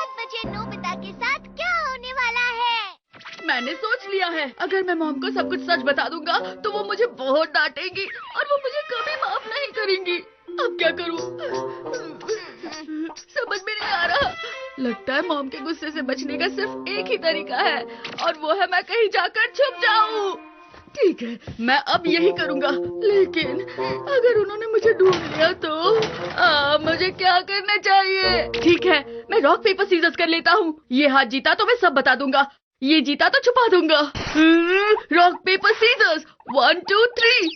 7 बजे नोबिता के साथ क्या होने वाला है? मैंने सोच लिया है, अगर मैं मॉम को सब कुछ सच बता दूंगा तो वो मुझे बहुत डांटेंगी और वो मुझे कभी माफ नहीं करेंगी। अब क्या करूं? समझ में नहीं आ रहा। लगता है मॉम के गुस्से से बचने का सिर्फ एक ही तरीका है और वो है मैं कहीं जाकर छुप जाऊं। ठीक है, मैं अब यही करूंगा। लेकिन अगर उन्होंने मुझे ढूंढ लिया तो मुझे क्या करना चाहिए? ठीक है, मैं रॉक पेपर सीजर्स कर लेता हूँ। ये हाथ जीता तो मैं सब बता दूंगा, ये जीता तो छुपा दूंगा। Rock paper scissors 1 2 3।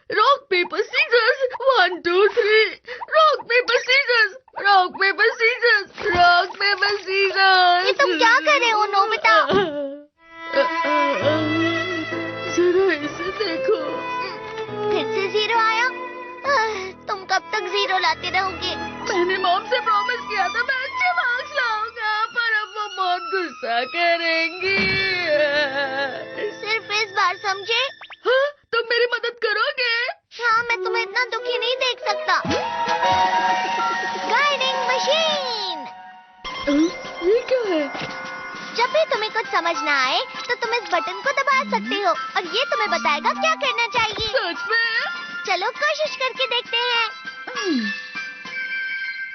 Rock paper scissors 1 2 3। Rock paper scissors, rock paper scissors, rock paper scissors. ये तुम क्या कर रहे हो नोबिता? जरा इसे देखो। फिर से 0 आया। तुम कब तक 0 लाते रहोगे? मैंने मॉम से प्रॉमिस किया था मैं अच्छे मार्क्स लाऊंगा, पर अब वो बहुत गुस्सा करेंगी। सिर्फ इस बार समझे? हाँ, तुम मेरी मदद करोगे? हाँ, मैं तुम्हें इतना दुखी नहीं देख सकता। Guiding machine. ये क्या है? जब भी तुम्हें कुछ समझ ना आए तो तुम इस बटन को दबा सकते हो और ये तुम्हें बताएगा क्या करना चाहिए। सच में? चलो कोशिश करके देखते हैं।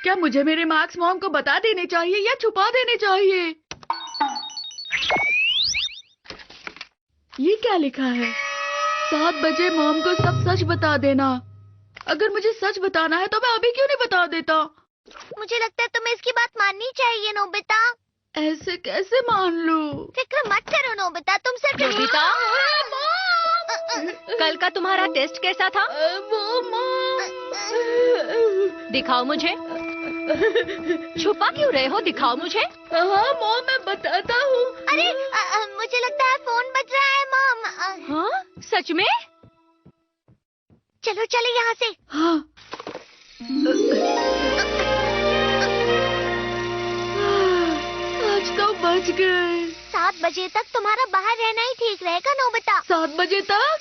क्या मुझे मेरे मार्क्स मॉम को बता देने चाहिए या छुपा देने चाहिए? ये क्या लिखा है? 7 बजे मॉम को सब सच बता देना। अगर मुझे सच बताना है तो मैं अभी क्यों नहीं बता देता? मुझे लगता है तुम्हें इसकी बात माननी चाहिए नोबिता। ऐसे कैसे मान लूं? फिक्र मत करो नोबिता, तुम सिर्फ नोबिता? कल का तुम्हारा टेस्ट कैसा था? वो मॉम। दिखाओ मुझे। छुपा क्यों रहे हो? दिखाओ मुझे। हाँ मॉम, मैं बताता हूँ। अरे मुझे लगता है फोन बज रहा है मॉम। हाँ, सच में? चलो चले यहाँ से। हाँ। आज तो बच गए। 7 बजे तक तुम्हारा बाहर रहना ही ठीक रहेगा नोबिता। 7 बजे तक?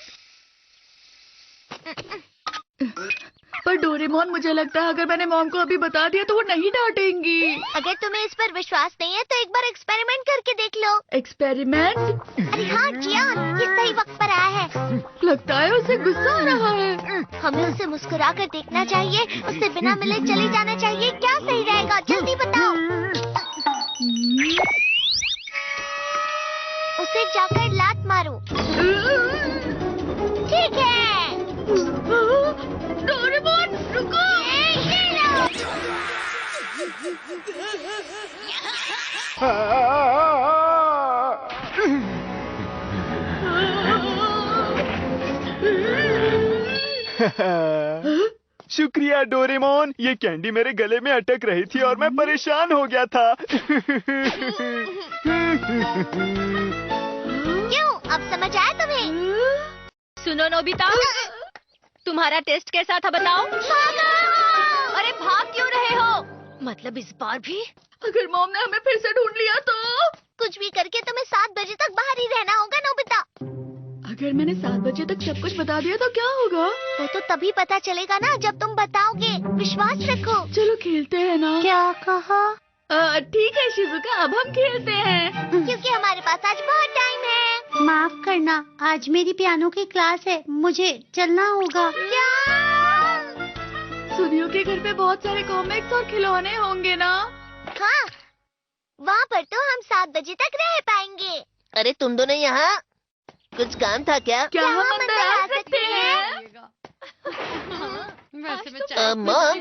पर डोरेमोन, मुझे लगता है अगर मैंने मॉम को अभी बता दिया तो वो नहीं डांटेंगी। अगर तुम्हें इस पर विश्वास नहीं है तो एक बार एक्सपेरिमेंट करके देख लो। एक्सपेरिमेंट? अरे हाँ जियान, ये सही वक्त पर आया है। लगता है उसे गुस्सा आ रहा है। हमें उसे मुस्कुरा कर देखना चाहिए, उससे बिना मिले चले जाना चाहिए। क्या सही रहेगा, जल्दी बताओ। उसे जाकर लात मारो। ठीक है। डोरेमोन रुको। ये लो। शुक्रिया डोरेमोन, ये कैंडी मेरे गले में अटक रही थी और मैं परेशान हो गया था। क्यों, अब समझ आया तुम्हें? सुनो नोबिता, तुम्हारा टेस्ट कैसा था बताओ? अरे भाग क्यों रहे हो? मतलब इस बार भी? अगर मॉम ने हमें फिर से ढूंढ लिया तो? कुछ भी करके तुम्हें 7 बजे तक बाहर ही रहना होगा नोबिता। अगर मैंने 7 बजे तक सब कुछ बता दिया तो क्या होगा? वो तो तभी पता चलेगा ना जब तुम बताओगे। विश्वास रखो। चलो खेलते हैं ना। क्या कहा? ठीक है शिजुका, अब हम खेलते हैं। क्योंकि हमारे पास आज बहुत टाइम है। माफ करना, आज मेरी पियानो की क्लास है, मुझे चलना होगा। क्या? सुनियो के घर पे बहुत सारे कॉमिक्स और खिलौने होंगे ना? हाँ, वहाँ पर तो हम 7 बजे तक रह पाएंगे। अरे तुम दोनों यहाँ, कुछ काम था क्या? क्या हम अंदर आ सकते हैं? मॉम,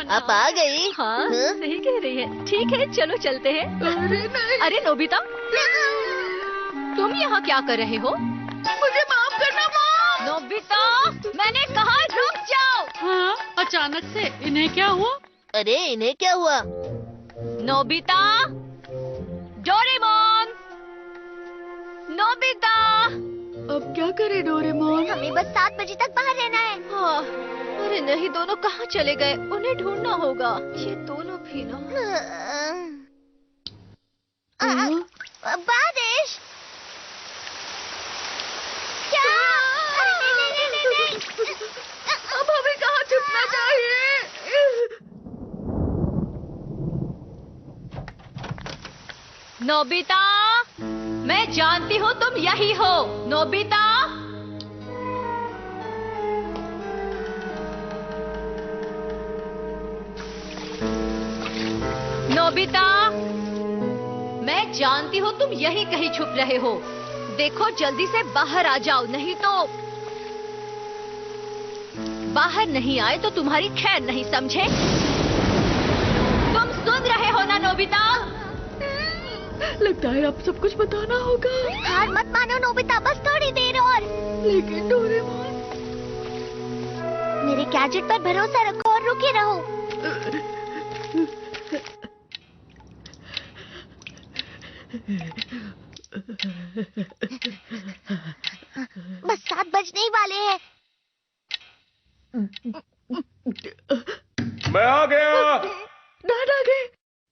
आप आ गई? हाँ, हाँ? सही कह रही है। ठीक है, चलो चलते हैं। अरे नहीं, अरे नोबिता, तुम यहाँ क्या कर रहे हो? मुझे माफ करना मॉम। नोबिता, मैंने कहा रुक जाओ। हाँ, अचानक से इन्हें क्या हुआ? अरे इन्हें क्या हुआ? Nobita, Doraemon, Nobita. अब क्या करे डोरेमोन? हमें बस 7 बजे तक बाहर रहना है। हाँ, अरे नहीं, दोनों कहाँ चले गए? उन्हें ढूंढना होगा। ये दोनों भी ना। बारिश। क्या? अरे नहीं। अब हमें कहाँ छुपना चाहिए? नोबिता, मैं जानती हूँ तुम यही हो। नोबिता, नोबिता, मैं जानती हूँ तुम यही कहीं छुप रहे हो। देखो जल्दी से बाहर आ जाओ, नहीं तो बाहर नहीं आए तो तुम्हारी खैर नहीं, समझे? तुम सुन रहे हो ना नोबिता? लगता है अब सब कुछ बताना होगा। हार मत मानो नोबिता, बस थोड़ी देर और। लेकिन डोरेमोन, मेरे गैजेट पर भरोसा रखो और रुके रहो। बस 7 बजने ही वाले हैं। मैं आ गया। डैड आ गए।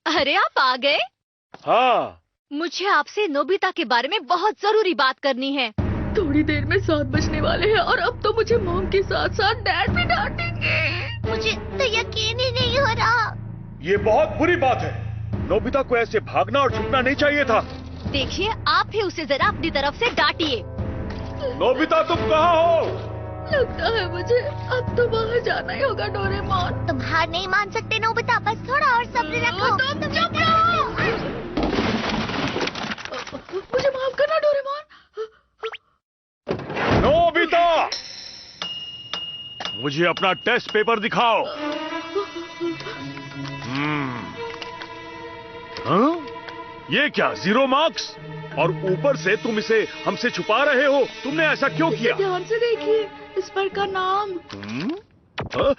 अरे आप आ गए? हाँ, मुझे आपसे नोबिता के बारे में बहुत जरूरी बात करनी है। थोड़ी देर में 7 बजने वाले हैं और अब तो मुझे मॉम के साथ साथ डैड भी डांटेंगे। मुझे तो यकीन ही नहीं हो रहा। ये बहुत बुरी बात है। नोबिता को ऐसे भागना और छुपना नहीं चाहिए था। देखिए, आप ही उसे जरा अपनी तरफ से डांटिए। नोबिता, तुम कहाँ हो? लगता है मुझे अब तो बाहर जाना ही होगा डोरेमोन। तुम हार नहीं मान सकते नोबिता, बस थोड़ा और सब्र रखो। तुम चुप रहो। मुझे माफ करना डोरेमोन। नोबिता, मुझे अपना टेस्ट पेपर दिखाओ। हाँ? ये क्या 0 मार्क्स? और ऊपर से तुम इसे हमसे छुपा रहे हो। तुमने ऐसा क्यों किया? ध्यान से देखिए, इस पर का नाम। हाँ?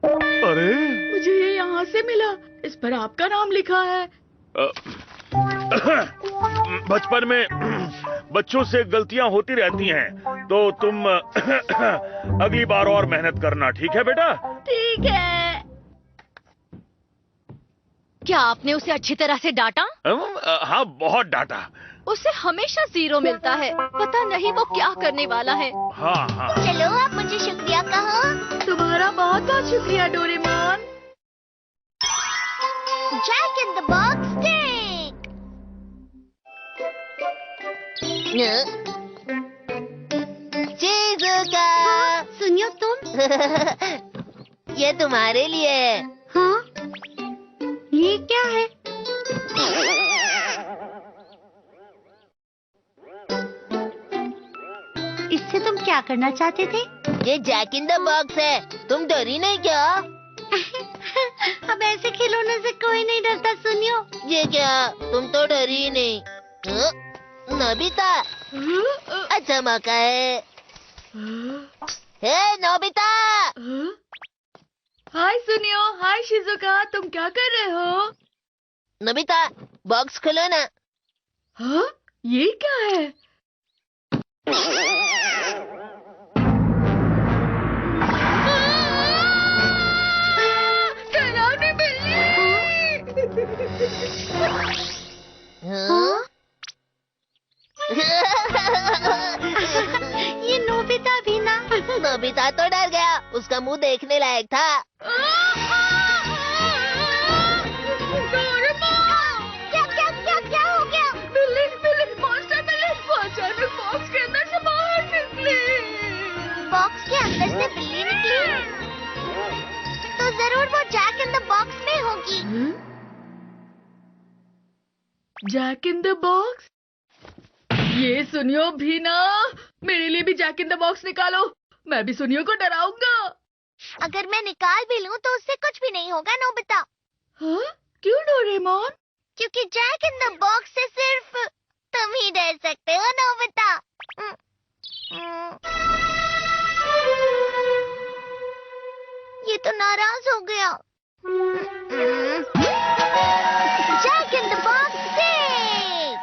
अरे, मुझे ये यहाँ से मिला। इस पर आपका नाम लिखा है। बचपन में बच्चों से गलतियां होती रहती हैं, तो तुम अगली बार और मेहनत करना, ठीक है बेटा? ठीक है। क्या आपने उसे अच्छी तरह से डांटा? हाँ, बहुत डांटा। उसे हमेशा 0 मिलता है। पता नहीं वो क्या करने वाला है। हाँ हाँ। चलो आप मुझे शुक्रिया कहो। तुम्हारा बहुत बहुत शुक्रिया Doraemon. Jack in the box stick. Shizuka. Suneo तुम। ये तुम्हारे लिए है। हाँ, ये क्या है? इससे तुम क्या करना चाहते थे? ये जैक इन द बॉक्स है। तुम डरी नहीं क्या? अब ऐसे खिलौने से कोई नहीं डरता सुनियो। ये क्या, तुम तो डरी ही नहीं। नोबिता, अच्छा मौका है। हे नोबिता। हाय सुनियो। हाय शिजुका, तुम क्या कर रहे हो? नोबिता, बॉक्स खोलो ना। हाँ, ये क्या है? डरावनी बिल्ली। हाँ? ये नोबिता भी ना। नोबिता तो डर गया। उसका मुंह देखने लायक था। क्या क्या क्या क्या हो गया? बिल्ली बिल्ली मॉन्स्टर बिल्ली अचानक बॉक्स के अंदर से बाहर निकली। बॉक्स के अंदर से बिल्ली निकली? तो जरूर वो जैक इन द बॉक्स में होगी। Jack in the box? ये सुनियो भी ना, मेरे लिए भी जैक इन द बॉक्स निकालो। मैं भी सुनियो को डराऊंगा। अगर मैं निकाल भी लूं तो उससे कुछ भी नहीं होगा नोबिता। हाँ? क्यों डोरेमोन? क्योंकि जैक इन द बॉक्स से सिर्फ तुम ही डर सकते हो नोबिता। ये तो नाराज हो गया। Jack in the box stick.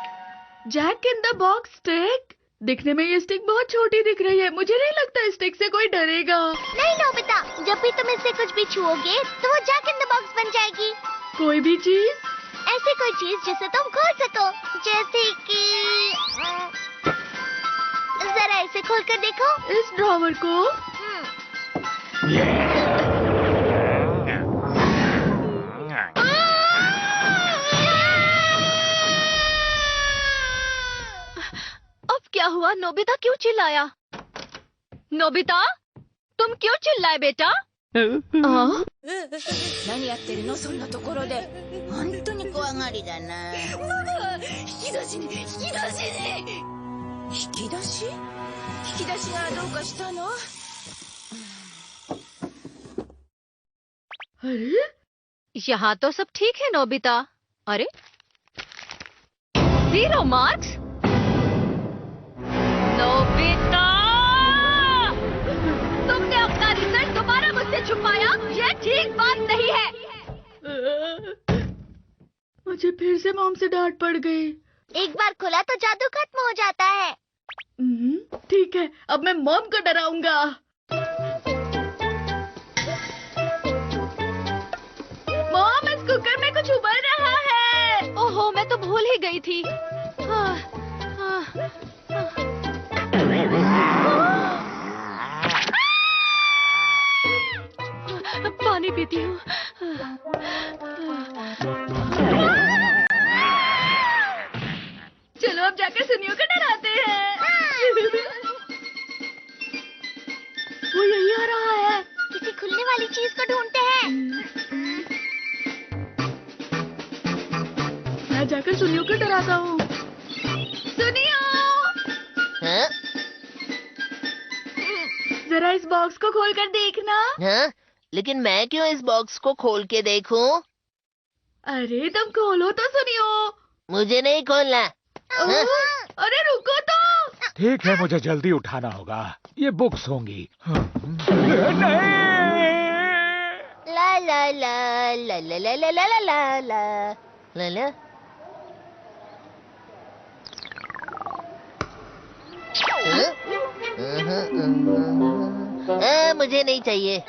Jack in the box stick? दिखने में ये स्टिक बहुत छोटी दिख रही है। मुझे नहीं लगता इस स्टिक से कोई डरेगा। नहीं नोबिता, जब भी तुम इससे कुछ भी छुओगे तो वो जैक इन द बॉक्स बन जाएगी। कोई भी चीज? ऐसी कोई चीज जिसे तुम खोल सको, जैसे कि जरा इसे खोल कर देखो। इस ड्रॉवर को? हुआ? नोबिता क्यों चिल्लाया? नोबिता, तुम क्यों चिल्लाए बेटा? 何やってるのそんなところで。本当に怖がりだな。引き出しに引き出しに引き出し引き出しがどうかしたの？ अरे यहाँ तो सब ठीक है नोबिता। अरे 0 मार्क्स? नोबिता, तुमने अपना रिजल्ट दोबारा मुझसे छुपाया, ये ठीक बात नहीं है। मुझे फिर से मॉम से डांट पड़ गई। एक बार खुला तो जादू खत्म हो जाता है। ठीक है, अब मैं मॉम को डराऊंगा। मॉम, इस कुकर में कुछ उबल रहा है। ओहो, मैं तो भूल ही गई थी। पानी पीती हूँ। चलो अब जाकर सुनियो को डराते हैं। वो यही आ रहा है। किसी खुलने वाली चीज को ढूंढते हैं। मैं जाकर सुनियो को डराता हूँ। सुनियो, हाँ? जरा इस बॉक्स को खोल कर देखना। हाँ? लेकिन मैं क्यों इस बॉक्स को खोल के देखूं? अरे तुम खोलो तो सुनियो। मुझे नहीं खोलना। हाँ? अरे रुको तो। ठीक है, मुझे जल्दी उठाना होगा। ये बुक्स होंगी। ला ला ला ला ला ला ला ला ला ला ला ला। मुझे नहीं चाहिए।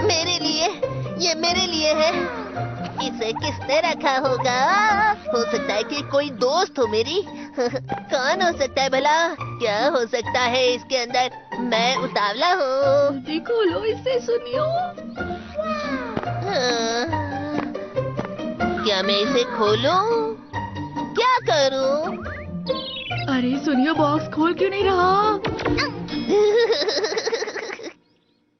मेरे लिए, ये मेरे लिए है। इसे किसने रखा होगा? हो सकता है कि कोई दोस्त हो मेरी। कौन हो सकता है भला? क्या हो सकता है इसके अंदर? मैं उतावला हूँ। जल्दी खोलो इसे सुनियो। क्या मैं इसे खोलूं? क्या करूं? अरे सुनियो, बॉक्स खोल क्यों नहीं रहा?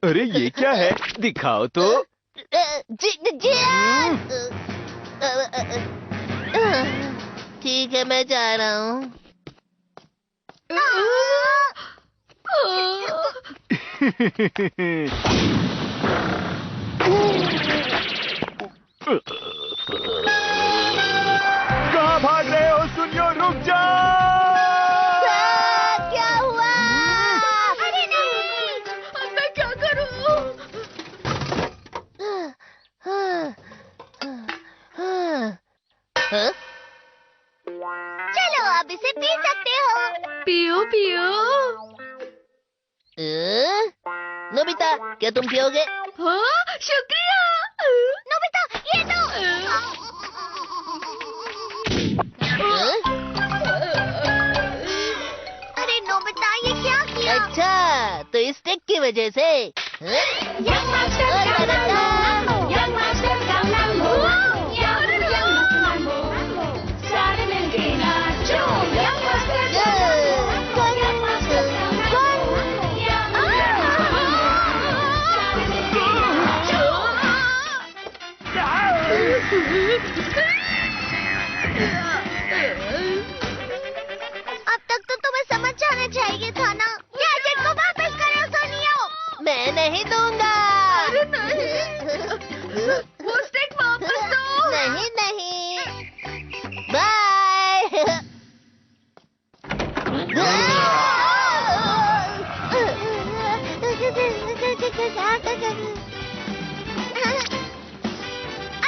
अरे ये क्या है? दिखाओ तो। ठीक है, मैं जा रहा हूँ। कहाँ भाग रहे हो? सुनियो, रुक जाओ। क्या हुआ? अरे नहीं। अब मैं क्या करूँ? चलो अब इसे पी सकते हो। पियो पियो। नोबिता, क्या तुम पियोगे? हाँ, शुक्रिया। नोबिता, ये तो। अरे नोबिता, ये क्या किया? अच्छा, तो इस स्टिक की वजह से। अब तक तो तुम्हें समझ जाना चाहिए था ना। गैजेट को वापस करो सोनियो। मैं नहीं दूंगा। अरे नहीं, वो स्टिक वापस दो। नहीं नहीं। बाय।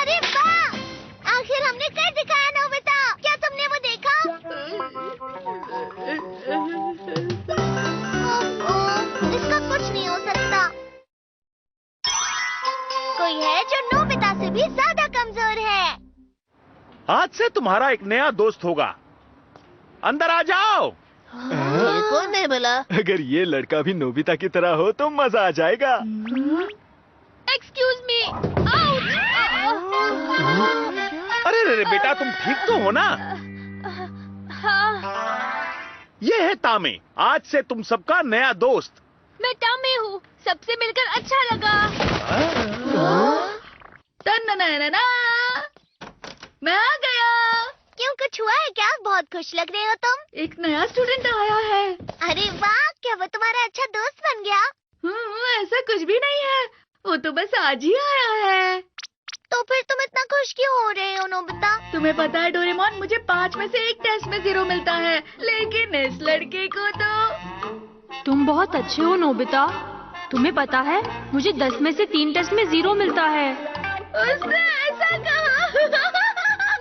अरे वाह, आखिर हमने कर दिखाया नोबिता। क्या तुमने वो देखा? इसका कुछ नहीं हो सकता। कोई है जो नोबिता से भी ज्यादा कमजोर है। आज से तुम्हारा एक नया दोस्त होगा। अंदर आ जाओ। ये कौन है भला? अगर ये लड़का भी नोबिता की तरह हो तो मजा आ जाएगा। Excuse me. अरे रे बेटा, तुम ठीक तो हो ना? ये है तामे, आज से तुम सबका नया दोस्त। मैं टामे हूँ, सबसे मिलकर अच्छा लगा। तन्नननना, मैं आ गया। क्यों, कुछ हुआ है क्या? बहुत खुश लग रहे हो तुम। एक नया स्टूडेंट आया है। अरे वाह, क्या वो तुम्हारा अच्छा दोस्त बन गया? ऐसा कुछ भी नहीं है, वो तो बस आज ही आया है। तो फिर तुम इतना खुश क्यों हो रहे हो नोबिता? तुम्हें पता है डोरेमोन, मुझे 5 में से एक टेस्ट में 0 मिलता है, लेकिन इस लड़के को तो। तुम बहुत अच्छे हो नोबिता। तुम्हें पता है मुझे 10 में से 3 टेस्ट में 0 मिलता है। उसने ऐसा कहा।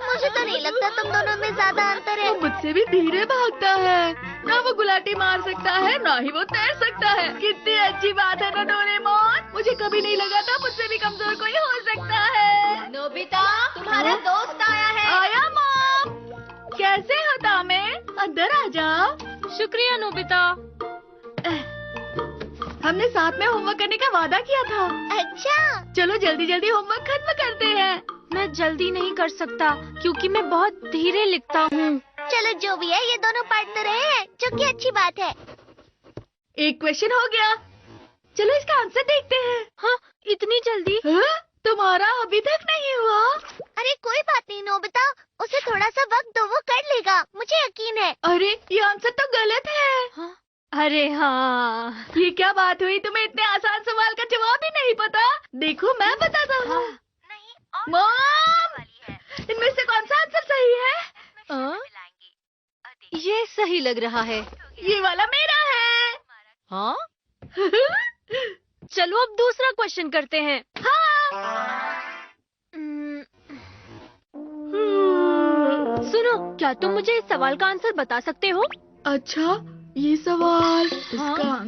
मुझे तो नहीं लगता तुम दोनों में ज्यादा अंतर है। वो मुझसे भी धीरे भागता है, ना वो गुलाटी मार सकता है, ना ही वो तैर सकता है। कितनी अच्छी बात है ना डोरेमोन, मुझे कभी नहीं लगा था मुझसे भी कमजोर कोई हो सकता है। नोबिता, तुम्हारा दोस्त आया है। आया मॉम, कैसे हो तामे? अंदर आ जाओ। शुक्रिया नोबिता। हमने साथ में होमवर्क करने का वादा किया था। अच्छा, चलो जल्दी जल्दी होमवर्क खत्म करते हैं। मैं जल्दी नहीं कर सकता क्योंकि मैं बहुत धीरे लिखता हूँ। चलो जो भी है, ये दोनों पढ़ तो रहे हैं, जो कि अच्छी बात है। एक क्वेश्चन हो गया, चलो इसका आंसर देखते हैं। हाँ, इतनी जल्दी? हाँ? तुम्हारा अभी तक नहीं हुआ? अरे कोई बात नहीं नोबिता, उसे थोड़ा सा वक्त दो, वो कर लेगा, मुझे यकीन है। अरे ये आंसर तो गलत है। हाँ? अरे हाँ, ये क्या बात हुई, तुम्हें इतने आसान सवाल का जवाब ही नहीं पता? देखो मैं बताता हूँ। मॉम, इनमें से कौन सा आंसर सही है? ये सही लग रहा है। ये वाला मेरा है। हाँ? चलो अब दूसरा क्वेश्चन करते हैं। सुनो, क्या तुम मुझे इस सवाल का आंसर बता सकते हो? अच्छा, ये सवाल, हाँ?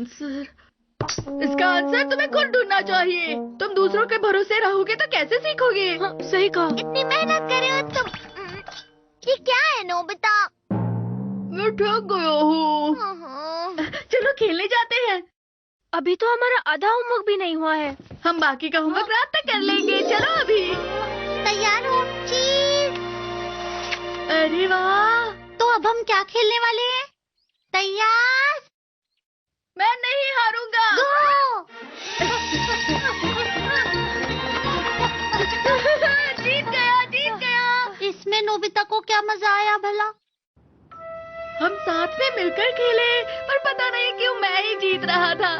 इसका आंसर तुम्हें खुद ढूंढना चाहिए। तुम दूसरों के भरोसे रहोगे तो कैसे सीखोगे? हाँ, सही कहा। इतनी मेहनत करे हो तुम। ये क्या है नोबिता? मैं थक गया हूँ। चलो खेलने जाते हैं। अभी तो हमारा आधा होमवर्क भी नहीं हुआ है। हम बाकी का होमवर्क रात तक कर लेंगे। चलो अभी। तैयार हो? चीज। अरे वाह, तो अब हम क्या खेलने वाले हैं? तैयार? मैं नहीं हारूंगा। गो! जीत गया, जीत गया। इसमें नोबिता को क्या मजा आया भला? हम साथ में मिलकर खेले, पर पता नहीं क्यों मैं ही जीत रहा था।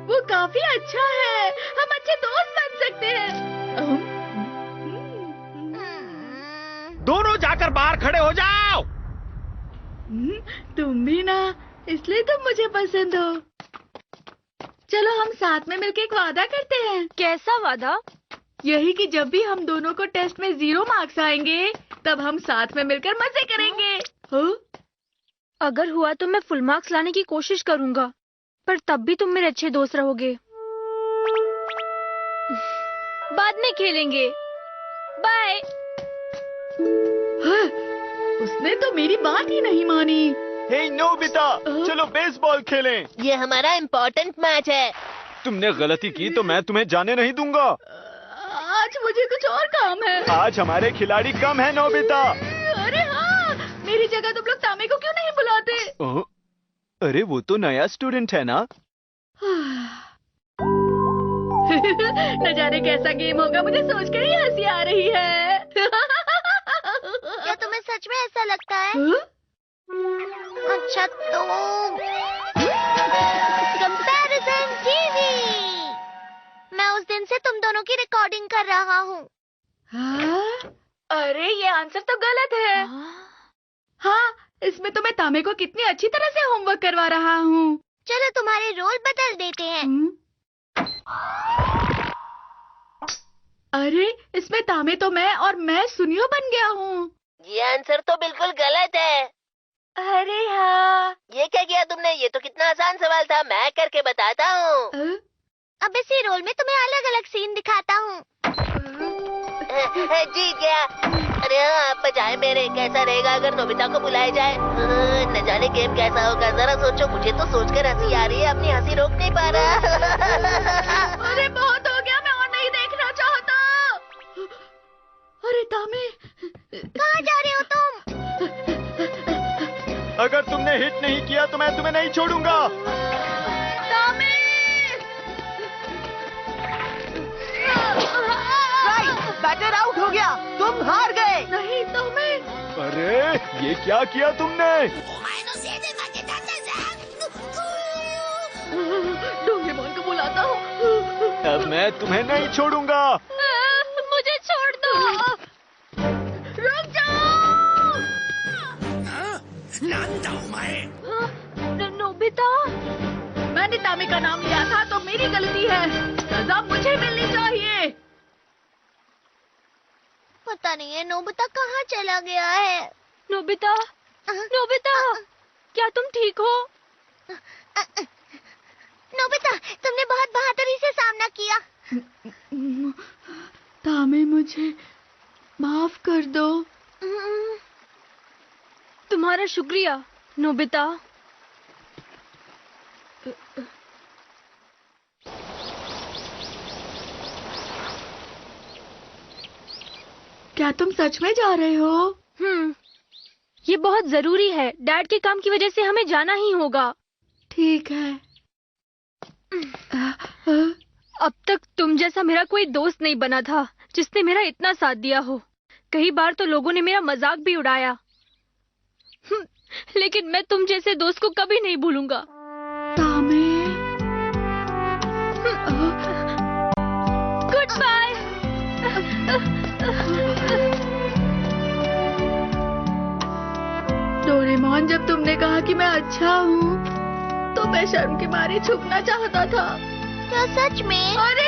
वो काफी अच्छा है, हम अच्छे दोस्त बन सकते हैं। दोनों जाकर बाहर खड़े हो जाओ। तुम भी ना, इसलिए तुम मुझे पसंद हो। चलो हम साथ में मिलकर एक वादा करते हैं। कैसा वादा? यही कि जब भी हम दोनों को टेस्ट में 0 मार्क्स आएंगे, तब हम साथ में मिलकर मजे करेंगे। हाँ? अगर हुआ तो मैं फुल मार्क्स लाने की कोशिश करूंगा, पर तब भी तुम मेरे अच्छे दोस्त रहोगे। बाद में खेलेंगे। बाय। हाँ, उसने तो मेरी बात ही नहीं मानी। हे नोबिता, चलो बेसबॉल खेलें। ये हमारा इम्पोर्टेंट मैच है। तुमने गलती की तो मैं तुम्हें जाने नहीं दूंगा। आज मुझे कुछ और काम है। आज हमारे खिलाड़ी कम है नोबिता। अरे हाँ, मेरी जगह तुम लोग तामे को क्यों नहीं बुलाते? अरे वो तो नया स्टूडेंट है ना। न जाने कैसा गेम होगा, मुझे सोचकर ही हंसी आ रही है। क्या तुम्हें सच में ऐसा लगता है? अच्छा तो कंपैरिजन टीवी। मैं उस दिन से तुम दोनों की रिकॉर्डिंग कर रहा हूँ। अरे ये आंसर तो गलत है। हाँ, इसमें तो मैं तामे को कितनी अच्छी तरह से होमवर्क करवा रहा हूँ। चलो तुम्हारे रोल बदल देते हैं। अरे इसमें तामे तो मैं सुनियो बन गया हूँ। ये आंसर तो बिल्कुल गलत है। अरे हाँ, ये क्या किया तुमने? ये तो कितना आसान सवाल था, मैं करके बताता हूँ। अब इसी रोल में तुम्हें अलग अलग सीन दिखाता हूँ। जीत गया। अरे हाँ, आप बचाए मेरे। कैसा रहेगा अगर नोबिता को बुलाया जाए? न जाने गेम कैसा होगा। जरा सोचो, मुझे तो सोचकर हंसी आ रही है, अपनी हंसी रोक नहीं पा रहा। अरे बहुत हो गया, मैं और नहीं देखना चाहता। अरे तामे, कहाँ जा रहे हो तुम? अगर तुमने हिट नहीं किया तो मैं तुम्हें नहीं छोड़ूंगा। तामे! बैटर आउट हो गया, तुम हार गए। नहीं तामे। अरे ये क्या किया तुमने? お前のせいで負けたんだぞ。 डोरेमोन को बुलाता हूँ। अब मैं तुम्हें नहीं छोड़ूंगा। मुझे छोड़ दो। रुक जाओ। なんだお前。 नोबिता, मैंने तामे का नाम लिया था तो मेरी गलती है। सजा मुझे मिलनी चाहिए। पता नहीं है नोबिता कहाँ चला गया है। नोबिता, नोबिता, क्या तुम ठीक हो? नोबिता, तुमने बहुत बहादुरी से सामना किया। तामे, मुझे माफ कर दो। तुम्हारा शुक्रिया नोबिता। क्या तुम सच में जा रहे हो? ये बहुत जरूरी है। डैड के काम की वजह से हमें जाना ही होगा। ठीक है। अब तक तुम जैसा मेरा कोई दोस्त नहीं बना था जिसने मेरा इतना साथ दिया हो। कई बार तो लोगों ने मेरा मजाक भी उड़ाया, लेकिन मैं तुम जैसे दोस्त को कभी नहीं भूलूंगा। Tame, good bye. डोरेमोन, जब तुमने कहा कि मैं अच्छा हूँ तो मैं शर्म के मारे छुपना चाहता था। क्या सच में? अरे